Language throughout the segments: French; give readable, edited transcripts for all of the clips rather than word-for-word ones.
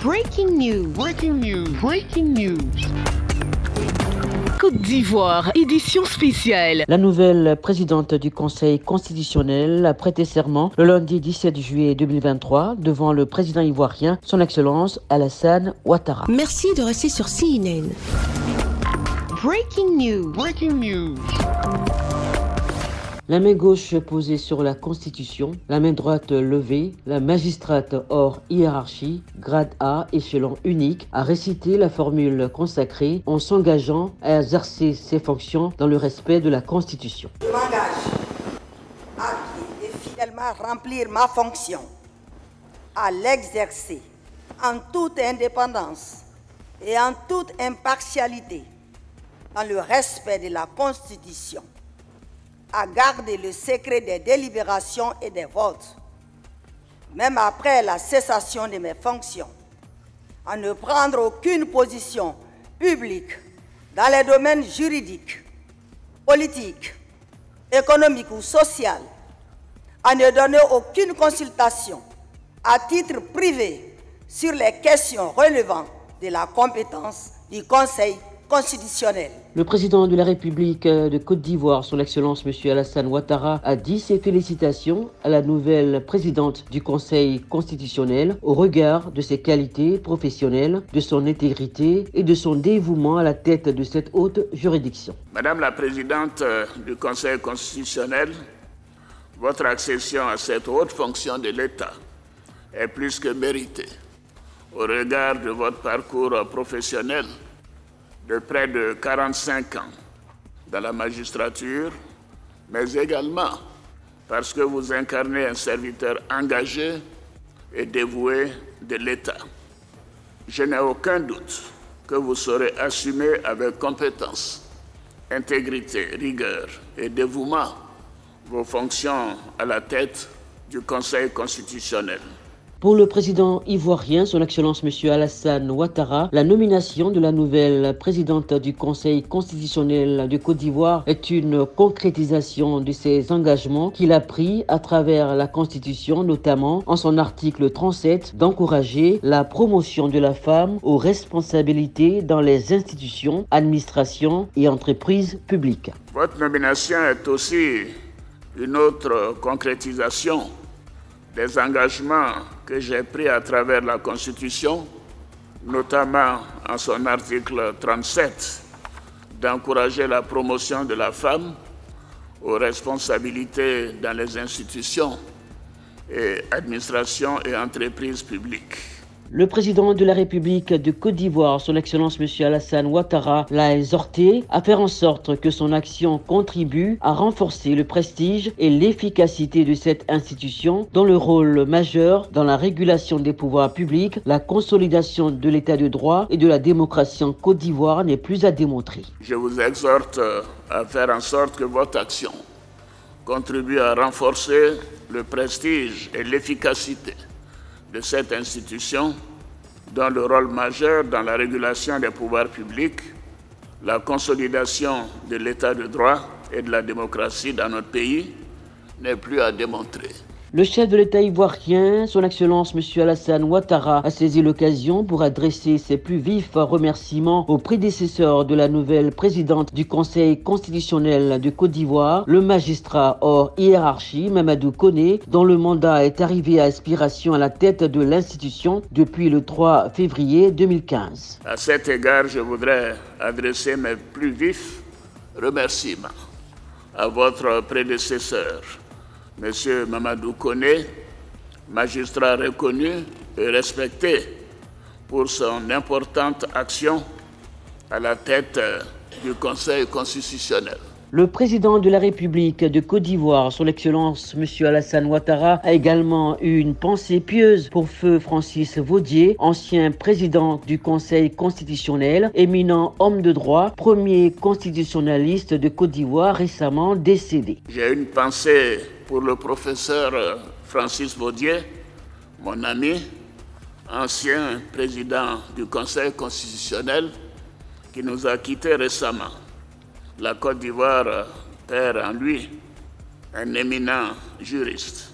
Breaking news. Breaking news. Breaking news. Côte d'Ivoire, édition spéciale. La nouvelle présidente du Conseil constitutionnel a prêté serment le lundi 17 juillet 2023 devant le président ivoirien, son Excellence Alassane Ouattara. Merci de rester sur CNN. Breaking news. Breaking news. La main gauche posée sur la Constitution, la main droite levée, la magistrate hors hiérarchie, grade A, échelon unique, a récité la formule consacrée en s'engageant à exercer ses fonctions dans le respect de la Constitution. Je m'engage à bien et fidèlement remplir ma fonction, à l'exercer en toute indépendance et en toute impartialité, dans le respect de la Constitution, à garder le secret des délibérations et des votes, même après la cessation de mes fonctions, à ne prendre aucune position publique dans les domaines juridiques, politiques, économiques ou sociaux, à ne donner aucune consultation à titre privé sur les questions relevant de la compétence du Conseil constitutionnel. Le président de la République de Côte d'Ivoire, son Excellence M. Alassane Ouattara, a dit ses félicitations à la nouvelle présidente du Conseil constitutionnel au regard de ses qualités professionnelles, de son intégrité et de son dévouement à la tête de cette haute juridiction. Madame la présidente du Conseil constitutionnel, votre accession à cette haute fonction de l'État est plus que méritée au regard de votre parcours professionnel de près de 45 ans dans la magistrature, mais également parce que vous incarnez un serviteur engagé et dévoué de l'État. Je n'ai aucun doute que vous saurez assumer avec compétence, intégrité, rigueur et dévouement vos fonctions à la tête du Conseil constitutionnel. Pour le président ivoirien, son Excellence M. Alassane Ouattara, la nomination de la nouvelle présidente du Conseil constitutionnel de Côte d'Ivoire est une concrétisation de ses engagements qu'il a pris à travers la Constitution, notamment en son article 37, d'encourager la promotion de la femme aux responsabilités dans les institutions, administrations et entreprises publiques. Votre nomination est aussi une autre concrétisation des engagements que j'ai pris à travers la Constitution, notamment en son article 37, d'encourager la promotion de la femme aux responsabilités dans les institutions et administrations et entreprises publiques. Le président de la République de Côte d'Ivoire, son Excellence M. Alassane Ouattara, l'a exhorté à faire en sorte que son action contribue à renforcer le prestige et l'efficacité de cette institution, dont le rôle majeur dans la régulation des pouvoirs publics, la consolidation de l'état de droit et de la démocratie en Côte d'Ivoire n'est plus à démontrer. Je vous exhorte à faire en sorte que votre action contribue à renforcer le prestige et l'efficacité de cette institution, dont le rôle majeur dans la régulation des pouvoirs publics, la consolidation de l'état de droit et de la démocratie dans notre pays n'est plus à démontrer. Le chef de l'État ivoirien, son Excellence M. Alassane Ouattara, a saisi l'occasion pour adresser ses plus vifs remerciements aux prédécesseurs de la nouvelle présidente du Conseil constitutionnel de Côte d'Ivoire, le magistrat hors hiérarchie Mamadou Koné, dont le mandat est arrivé à expiration à la tête de l'institution depuis le 3 février 2015. À cet égard, je voudrais adresser mes plus vifs remerciements à votre prédécesseur, Monsieur Mamadou Koné, magistrat reconnu et respecté pour son importante action à la tête du Conseil constitutionnel. Le président de la République de Côte d'Ivoire, son Excellence M. Alassane Ouattara, a également eu une pensée pieuse pour feu Francis Vaudier, ancien président du Conseil constitutionnel, éminent homme de droit, premier constitutionnaliste de Côte d'Ivoire récemment décédé. J'ai une pensée pour le professeur Francis Vaudier, mon ami, ancien président du Conseil constitutionnel, qui nous a quittés récemment. La Côte d'Ivoire perd en lui un éminent juriste,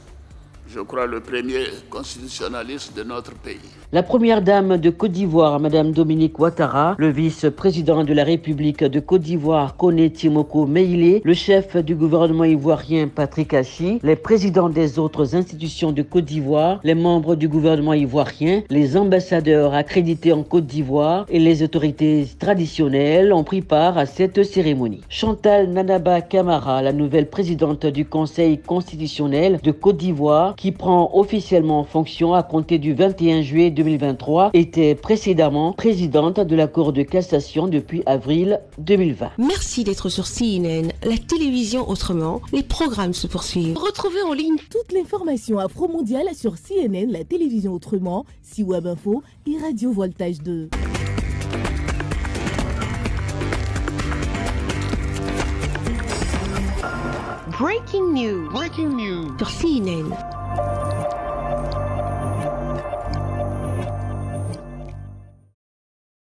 je crois, le premier constitutionnaliste de notre pays. La première dame de Côte d'Ivoire, Madame Dominique Ouattara, le vice-président de la République de Côte d'Ivoire, Koné Timoko Meïlé, le chef du gouvernement ivoirien, Patrick Hachi, les présidents des autres institutions de Côte d'Ivoire, les membres du gouvernement ivoirien, les ambassadeurs accrédités en Côte d'Ivoire et les autorités traditionnelles ont pris part à cette cérémonie. Chantal Nanaba Camara, la nouvelle présidente du Conseil constitutionnel de Côte d'Ivoire, qui prend officiellement fonction à compter du 21 juillet 2023, était précédemment présidente de la Cour de cassation depuis avril 2020. Merci d'être sur CNN, la télévision autrement. Les programmes se poursuivent. Retrouvez en ligne toute l'information afro-mondiale sur CNN, la télévision autrement, si Web Info et Radio Voltage 2. Breaking News Breaking news. sur CNN.